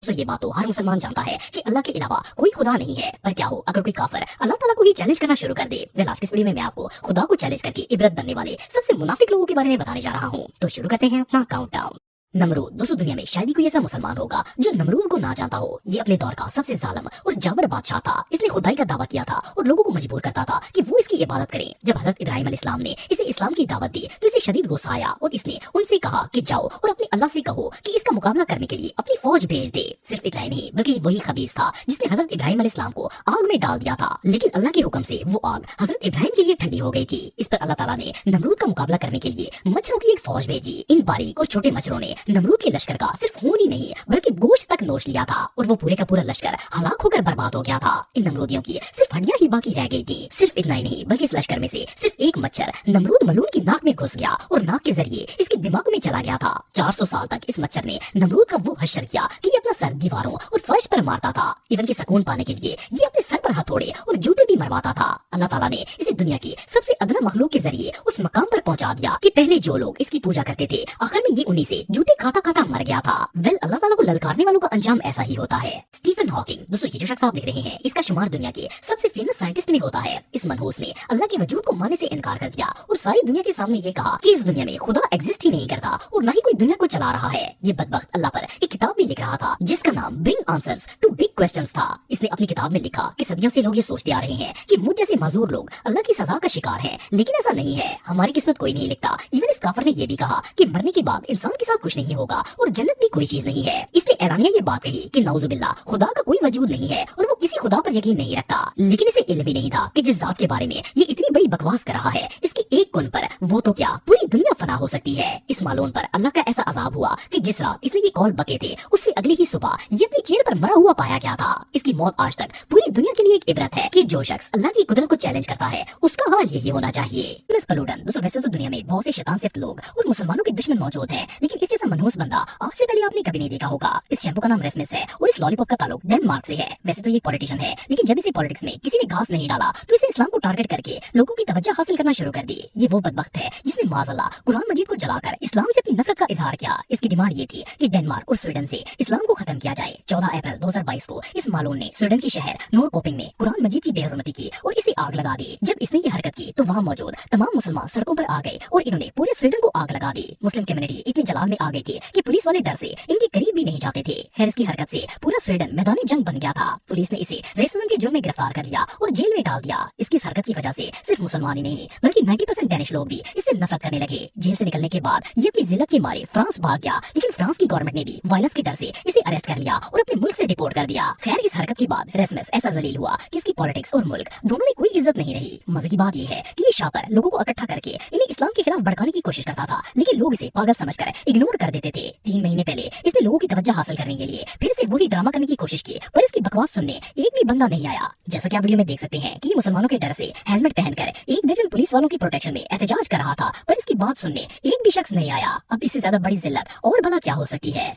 सो ये बात तो हर मुसलमान जानता है कि अल्लाह के अलावा कोई खुदा नहीं है। पर क्या हो अगर कोई काफिर अल्लाह ताला को ही चैलेंज करना शुरू कर दे। आज की इस वीडियो में मैं आपको खुदा को चैलेंज करके इबरत बनने वाले सबसे मुनाफिक लोगों के बारे में बताने जा रहा हूँ। तो शुरू करते हैं अपना काउंटडाउन। नमरूद। दोस्तों दुनिया में शायद ही कोई ऐसा मुसलमान होगा जो नमरूद को ना जानता हो। ये अपने दौर का सबसे जालिम और जाबर बादशाह था। इसने खुदाई का दावा किया था और लोगों को मजबूर करता था कि वो इसकी इबादत करें। जब हजरत इब्राहिम अलैहिस्सलाम ने इसे इस्लाम की दावत दी तो इसे शदीद गुस्सा आया और इसने उनसे कहा कि जाओ और अपने अल्लाह से कहो कि इसका मुकाबला करने के लिए अपनी फौज भेज दे। सिर्फ इतना ही नहीं बल्कि वही खबीस था जिसने हजरत इब्राहिम अलैहिस्सलाम को आग में डाल दिया था, लेकिन अल्लाह के हुक्म से वो आग हजरत इब्राहिम के लिए ठंडी हो गई थी। इस पर अल्लाह ताला ने नमरूद का मुकाबला करने के लिए मच्छरों की एक फौज भेजी। इन बारीक और छोटे मच्छरों ने नमरूद के लश्कर का सिर्फ खून ही नहीं बल्कि गोश्त तक नोच लिया था और वो पूरे का पूरा लश्कर हलाक होकर बर्बाद हो गया था। इन नमरूदियों की सिर्फ हड्डियां ही बाकी रह गई थी। सिर्फ इतना ही नहीं बल्कि इस लश्कर में से सिर्फ एक मच्छर नमरूद मलून की नाक में घुस गया और नाक के जरिए इसके दिमाग में चला गया था। 400 साल तक इस मच्छर ने नमरूद का वो हश्र किया कि ये अपना सर दीवारों और फर्श पर मारता था। इवन के सुकून पाने के लिए ये अपने सर पर हथौड़े और जूते भी मरवाता था। अल्लाह ताला ने इसे दुनिया की सबसे अदना मखलूक के जरिए उस मकाम पर पहुंचा दिया कि पहले जो लोग इसकी पूजा करते थे आखिर में ये उन्हीं से जूते खाता खाता मर गया था। अल्लाह ताला को ललकारने वालों का अंजाम ऐसा ही होता है। Stephen Hawking. दोस्तों ये जो शख्स आप देख रहे हैं इसका शुमार दुनिया के सबसे फेमस साइंटिस्ट में होता है। इस मनहूस ने अल्लाह के वजूद को मानने से इनकार कर दिया और सारी दुनिया के सामने ये कहा कि इस दुनिया में खुदा एग्जिस्ट ही नहीं करता और न ही कोई दुनिया को चला रहा है। ये बदबख्त अल्लाह पर एक किताब भी लिख रहा था जिसका नाम bring answers to big questions था। इसने अपनी किताब में लिखा कि सदियों से लोग ये सोचते आ रहे हैं कि मुझ जैसे माजूर लोग अल्लाह की सजा का शिकार हैं, लेकिन ऐसा नहीं है। हमारी किस्मत कोई नहीं लिखता। इवन इस काफिर ने ये भी कहा कि मरने के बाद इंसान के साथ कुछ नहीं होगा और जन्नत भी कोई चीज नहीं है। इसने ऐलानिया ये बात कही कि नाउजुबिल्लाह खुदा का कोई वजूद नहीं है और वो किसी खुदा पर यकीन नहीं रखता, लेकिन इसे इल्म भी नहीं था कि जिस जात के बारे में ये इतनी बड़ी बकवास कर रहा है इसकी एक कुन पर वो तो क्या पूरी दुनिया फना हो सकती है। इस मालूम पर अल्लाह का ऐसा अजाब हुआ कि जिस रात इसने ये कॉल बके थे उससे अगली ही सुबह ये अपनी चेयर पर मरा हुआ पाया गया था। इसकी मौत आज तक पूरी दुनिया के लिए एक इबरत है कि जो शख्स अल्लाह की कुदरत को चैलेंज करता है उसका हाल यही होना चाहिए। दोस्तों वैसे तो दुनिया में बहुत से शैतान सिफ्त लोग और मुसलमानों के दुश्मन मौजूद हैं, लेकिन इस जैसा मनहूस बंदा आज से पहले आपने कभी नहीं देखा होगा। इस शैम्पू का नाम रेसमिस है और इस लॉलीपॉप का ताल्लुक डेनमार्क से है। वैसे तो ये पॉलिटिशियन है, लेकिन जब इसे पॉलिटिक्स में किसी ने घास नहीं डाला तो इसे इस्लाम को टारगेट करके लोगों की तवज्जो हासिल करना शुरू कर दी। ये वो बदबख्त है जिसने माज़अल्लाह कुरान मजीद को जलाकर इस्लाम से अपनी नफरत का इजहार किया। इसकी डिमांड ये थी कि डेनमार्क और स्वीडन से इस्लाम को खत्म किया जाए। 14 अप्रैल 2022 को इस मालून ने स्वीडन के शहर नोरकोपिंग में कुरान मजीद की बेहुरमती की और इसे आग लगा दी। जब इसने ये हरकत की तो वहाँ मौजूद तमाम मुसलमान सड़कों पर आ गए और इन्होंने पूरे स्वीडन को आग लगा दी। मुस्लिम कम्युनिटी इतनी जलाल में आ गई थी कि पुलिस वाले डर से इनके करीब भी नहीं जाते थे। खैर इसकी हरकत से पूरा स्वीडन मैदान जंग बन गया था। पुलिस ने इसे रेसिज्म के जुर्म में गिरफ्तार कर लिया और जेल में डाल दिया। इसकी हरकत की वजह से सिर्फ मुसलमान ही नहीं बल्कि 90% डेनिश लोग भी इससे नफरत करने लगे। जेल से निकलने के बाद ये अपनी जिल्लत के मारे फ्रांस भाग गया, लेकिन फ्रांस की गवर्नमेंट ने भी वायलेंस के डर से इसे अरेस्ट कर लिया और अपने मुल्क से डिपोर्ट कर दिया। खैर इस हरकत के बाद रेसमस ऐसा जलील हुआ कि इसकी पॉलिटिक्स और मुल्क दोनों में कोई इज्जत नहीं रही। मजे की बात यह है कि ये शापर लोगों को इकट्ठा करके इन्हें इस्लाम के खिलाफ भड़काने की कोशिश करता था, लेकिन लोग इसे पागल समझकर इग्नोर कर देते थे। 3 महीने पहले इसने लोगों की तवज्जो हासिल करने के लिए फिर से वही ड्रामा करने की कोशिश की, पर इसकी बकवास सुनने एक भी बंदा नहीं आया। जैसा कि आप वीडियो में देख सकते हैं कि ये मुसलमानों के डर से हेलमेट पहनकर एक दर्जन पुलिस वालों की प्रोटेक्शन में एहतजाज कर रहा था, पर इसकी बात सुनने एक भी शख्स नहीं आया। अब इससे ज्यादा बड़ी जिल्लत और भला क्या हो सकती है।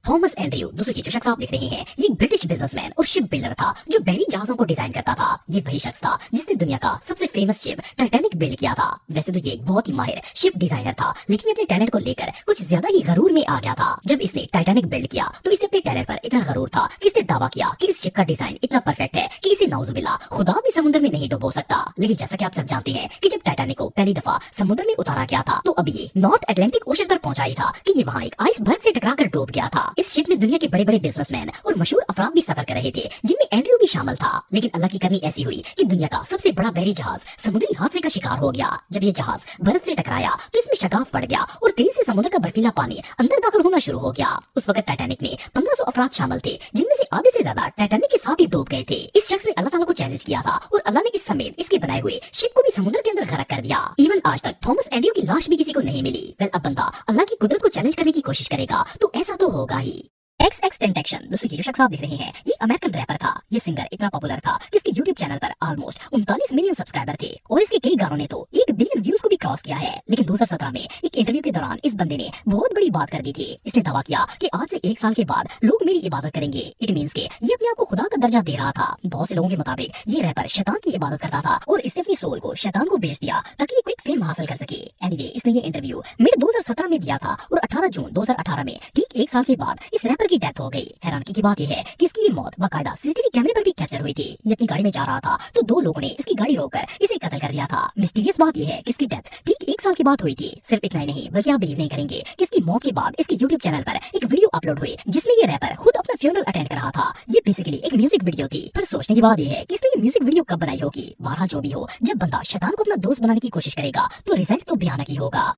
Thomas Andrew. दोस्तों ये जो शख्स आप देख रहे हैं ये एक ब्रिटिश बिजनेसमैन और शिप बिल्डर था जो बहरी जहाजों को डिजाइन करता था। ये वही शख्स था जिसने दुनिया का सबसे फेमस शिप टाइटैनिक बिल्ड किया था। वैसे तो ये एक बहुत ही माहिर शिप डिजाइनर था, लेकिन अपने टैलेंट को लेकर कुछ ज्यादा ही गरूर में आ गया था। जब इसने टाइटैनिक बिल्ड किया तो इसे अपने टैलेंट पर इतना गरूर था कि इसने दावा किया कि इस शिप का डिजाइन इतना परफेक्ट है कि इसे नाउजुबिल्लाह खुदा भी समुद्र में नहीं डुबो सकता। लेकिन जैसा कि आप सब जानते हैं कि जब टाइटैनिक को पहली दफा समुद्र में उतारा गया था तो अब ये नॉर्थ अटलांटिक ओशन पर पहुंचा ही था कि ये वहाँ एक आइसबर्ग से टकराकर डूब गया था। इस शिप में दुनिया के बड़े बड़े बिजनेसमैन और मशहूर अफराद भी सफर कर रहे थे, जिनमें एंड्रयू भी शामिल था। लेकिन अल्लाह की करनी ऐसी हुई कि दुनिया का सबसे बड़ा बहरी जहाज समुद्री हादसे का शिकार हो गया। जब ये जहाज बर्फ से टकराया तो इसमें शगाफ पड़ गया और तेजी से समुद्र का बर्फीला पानी अंदर दाखिल होना शुरू हो गया। उस वक्त टाइटैनिक में 1500 अफराद शामिल थे, जिनमें से आधे से ज्यादा टाइटैनिक के साथ ही डूब गए थे। इस शख्स ने अल्लाह ताला को चैलेंज किया था और अल्लाह ने इस समेत इसके बनाए हुए शिप को भी समुद्र के अंदर गरक कर दिया। इवन आज तक थॉमस एंड्रयू की लाश भी किसी को नहीं मिली। अब बंदा अल्लाह की कुदरत को चैलेंज करने की कोशिश करेगा तो ऐसा तो होगा ही। XXXTentacion। दोस्तों ये जो शख्स आप देख रहे हैं ये अमेरिकन रैपर था। ये सिंगर इतना पॉपुलर था कि इसके YouTube चैनल पर ऑलमोस्ट 39 मिलियन सब्सक्राइबर थे और इसके कई गानों ने तो 1 बिलियन व्यूज को भी क्रॉस किया है। लेकिन 2017 में एक इंटरव्यू के दौरान इस बंदे ने बहुत बड़ी बात कर दी थी। इसने दावा किया कि आज से 1 साल के बाद लोग मेरी इबादत करेंगे। इट मींस के ये अपने आप को खुदा का दर्जा दे रहा था। बहुत से लोगों के मुताबिक ये रैपर शैतान की इबादत करता था और इसने अपनी सोल को शैतान को बेच दिया ताकि ये क्विक फेम हासिल कर सके। एनीवे इसने ये इंटरव्यू मिड 2017 में दिया था और 18 जून 2018 में ठीक 1 साल के बाद इस रैपर पर की डेथ हो गई। हैरानगी की बात यह है कि इसकी ये मौत बाकायदा सीसीटीवी कैमरे पर भी कैप्चर हुई थी। ये अपनी गाड़ी में जा रहा था तो दो लोगों ने इसकी गाड़ी रोककर इसे कत्ल कर दिया था। मिस्टीरियस बात यह है कि इसकी डेथ ठीक 1 साल के बाद हुई थी। सिर्फ इतना ही नहीं बल्कि आप बिलीव नहीं करेंगे कि इसकी मौत के बाद इसके यूट्यूब चैनल पर एक वीडियो अपलोड हुई जिसमें ये रैपर खुद अपना फ्यूनरल अटेंड कर रहा था। ये बेसिकली एक म्यूजिक वीडियो थी। पर सोचने की बात यह है कि इसने ये म्यूजिक वीडियो कब बनाई होगी। बहरहाल जो भी हो, जब बंदा शैतान को अपना दोस्त बनाने की कोशिश करेगा तो रिजल्ट तो भयानक ही होगा।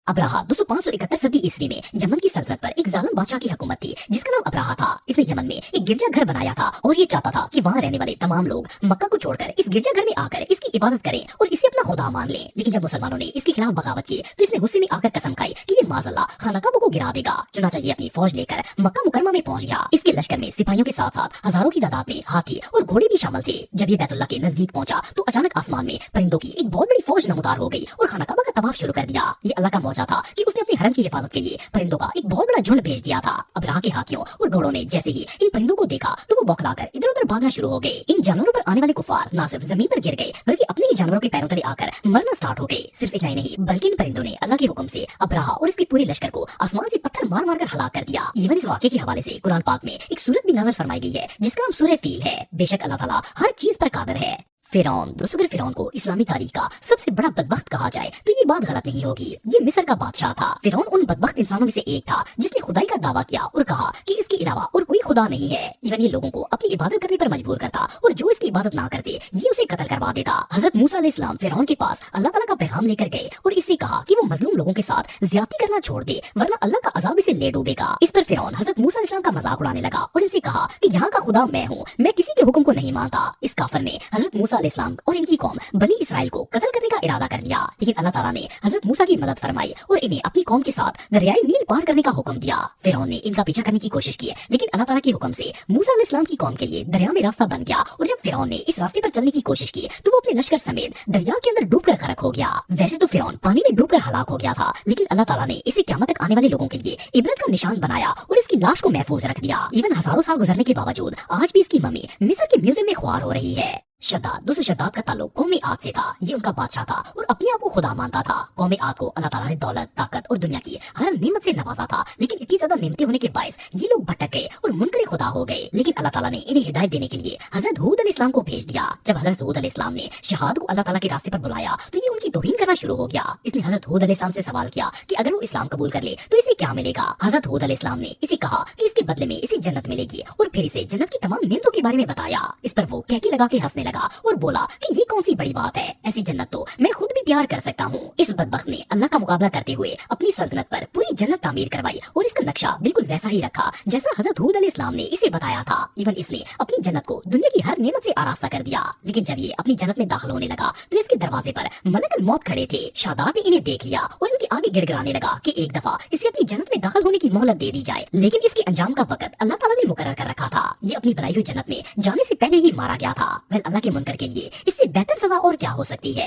अब्राहा 571 सदी ईस्वी में यमन की सल्तनत पर एक जालिम बादशाह की हुकूमत थी जिसका नाम अब्राहा था। इसने यमन में एक गिरजा घर बनाया था और ये चाहता था कि वहाँ रहने वाले तमाम लोग मक्का को छोड़कर इस गिरजा घर में आकर इसकी इबादत करें और इसे अपना खुदा मान लें। लेकिन जब मुसलमानों ने इसके खिलाफ बगावत की तो इसने गुस्से में आकर कसम खाई कि ये माज़अल्लाह खाना काबा को गिरा देगा। चुनांचे ये अपनी फौज लेकर मक्का मुकरमा में पहुंच गया। इसके लश्कर में सिपाहियों के साथ साथ हजारों की तादाद में हाथी और घोड़े भी शामिल थे। जब ये बैतुल्लाह के नजदीक पहुंचा तो अचानक आसमान में परिंदों की एक बहुत बड़ी फौज नमूदार हो गई और खाना काबा का तवाफ शुरू कर दिया। ये अल्लाह का मौजा था कि उसने हरम की हिफाजत के लिए परिंदों का एक बहुत बड़ा झुंड भेज दिया था। अब्राहा के हाथियों और घोड़ों ने जैसे ही इन परिंदों को देखा तो वो बौखलाकर इधर उधर भागना शुरू हो गए। इन जानवरों पर आने वाले कुफार न सिर्फ जमीन पर गिर गए बल्कि अपने ही जानवरों के पैरों तले आकर मरना स्टार्ट हो गए। सिर्फ इतना ही नहीं बल्कि इन परिंदों ने अल्लाह के हुक्म से अब्राहा और इसके पूरे लश्कर को आसमान से पत्थर मार मार कर हलाक कर दिया। इवन इस वाक़े के हवाले से कुरान पाक में एक सूरत भी नाज़िल फरमाई गई है जिसका नाम सूरह फील है। बेशक अल्लाह ताला हर चीज पर कादिर है। फिरौन, दोस्तों अगर फिरौन को इस्लामी तारीख का सबसे बड़ा बदबख्त कहा जाए तो ये बात गलत नहीं होगी। ये मिस्र का बादशाह था। फिरौन उन बदबख्त इंसानों में से एक था जिसने खुदाई का दावा किया और कहा कि इसके अलावा और कोई खुदा नहीं है। इवन ये लोगों को अपनी इबादत करने पर मजबूर करता और जो इसकी इबादत ना करते ये उसे कत्ल करवा देता। हजरत मूसा अलैहिस्सलाम फिरौन के पास अल्लाह ताला का पैगाम लेकर गए और इससे कहा कि वो मजलूम लोगों के साथ ज्यादती करना छोड़ दे वरना अल्लाह का अजाब इसे ले डूबेगा। इस पर फिरौन हजरत मूसा अलैहिस्सलाम का मजाक उड़ाने लगा और इनसे कहा कि यहाँ का खुदा मैं हूँ, मैं किसी के हुक्म को नहीं मानता। इस काफिर ने हजरत मूसा अलैहिस्सलाम और इनकी कौम बनी इसराइल को कत्ल करने का इरादा कर लिया। लेकिन अल्लाह ताला ने हजरत मूसा की मदद फरमाई और इन्हें अपनी कौम के साथ दरियाए नील पार करने का हुक्म दिया। फिरौन ने इनका पीछा करने की कोशिश की लेकिन अल्लाह ताला के हुक्म से मूसा अलैहिस्सलाम की कौम के लिए दरिया में रास्ता बन गया और जब फिरौन ने इस रास्ते पर चलने की कोशिश की तो वो अपने लश्कर समेत दरिया के अंदर डूबकर गर्क हो गया। वैसे तो फिरौन पानी में डूबकर हलाक हो गया था लेकिन अल्लाह ताला ने इसे क़यामत तक आने वाले लोगों के लिए इबरत का निशान बनाया और इसकी लाश को महफूज रख दिया। इवन हजारों साल गुजरने के बावजूद आज भी इसकी मम्मी मिस्र के म्यूजियम में ख्वार हो रही है। शद्दाद, दोस्तों शद्दाद का ताल्लुक कौम आद से था। ये उनका बादशाह था और अपने आप को खुदा मानता था। कौम आद को अल्लाह ताला ने दौलत, ताकत और दुनिया की हर नेमत से नवाजा था लेकिन इतनी ज्यादा नेमतें होने के बायस ये लोग भटक गए और मुनकरे खुदा हो गए। लेकिन अल्लाह ताला ने इन्हें हिदायत देने के लिए हजरत हूद अलैहिस्सलाम को भेज दिया। जब हजरत हूद अलैहिस्सलाम ने शहाद को अल्लाह ताला के रास्ते पर बुलाया तो ये उनकी तौहीन करना शुरू हो गया। इसने हजरत हूद अलैहिस्सलाम से सवाल किया कि अगर वो इस्लाम कबूल कर ले तो इसे क्या मिलेगा। हजरत हूद अलैहिस्सलाम ने इसे कहा कि इसके बदले में इसे जन्नत मिलेगी और फिर इसे जन्नत की तमाम नेमतों के बारे में बताया। इस पर वो कहकी लगा के हंसने लगा और बोला कि ये कौन सी बड़ी बात है, ऐसी जन्नत तो मैं खुद भी तैयार कर सकता हूँ। इस बदबख्त ने अल्लाह का मुकाबला करते हुए अपनी सल्तनत पर पूरी जन्नत तामीर करवाई और इसका नक्शा बिल्कुल वैसा ही रखा जैसा हजरत हूद अलैहिस्सलाम ने इसे बताया था। इवन इसने अपनी जन्नत को दुनिया की हर नेमत से आरास्ता कर दिया। लेकिन जब ये अपनी जन्नत में दाखिल होने लगा तो इसके दरवाजे पर मलकुल मौत खड़े थे। शादाब ने इन्हें देख लिया और इनके आगे गिड़गिड़ाने लगा कि एक दफा इसे अपनी जन्नत में दाखिल होने की मोहलत दे दी जाए। लेकिन इसके अंजाम का वक्त अल्लाह ताला ने मुकर्रर कर रखा था। ये अपनी बनाई हुई जन्नत में जाने से पहले ही मारा गया था। वह अल्लाह के मुनकर के लिए इससे बेहतर सजा और क्या हो सकती है।